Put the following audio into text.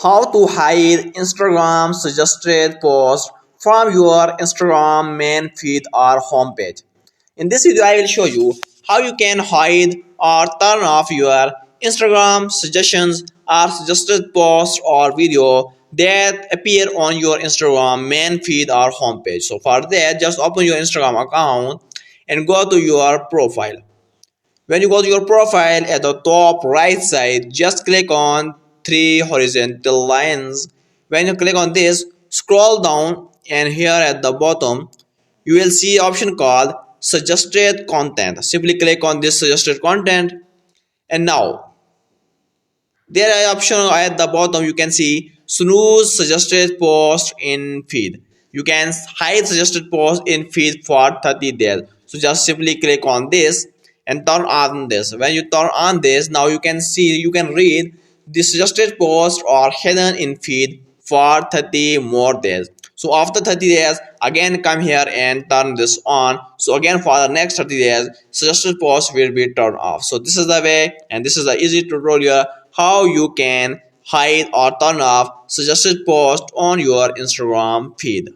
How to hide Instagram suggested post from your Instagram main feed or homepage. In this video, I will show you how you can hide or turn off your Instagram suggestions or suggested post or video that appear on your Instagram main feed or homepage. So for that, just open your Instagram account and go to your profile. When you go to your profile at the top right side, just click on three horizontal lines. When you click on this, scroll down and here at the bottom, you will see option called suggested content. Simply click on this suggested content and now there is option at the bottom you can see snooze suggested post in feed. You can hide suggested post in feed for 30 days. So just simply click on this and turn on this. When you turn on this, now you can read the suggested post or hidden in feed for 30 more days. So after 30 days, again come here and turn this on. So again for the next 30 days, suggested post will be turned off. So this is the way and this is the easy tutorial how you can hide or turn off suggested post on your Instagram feed.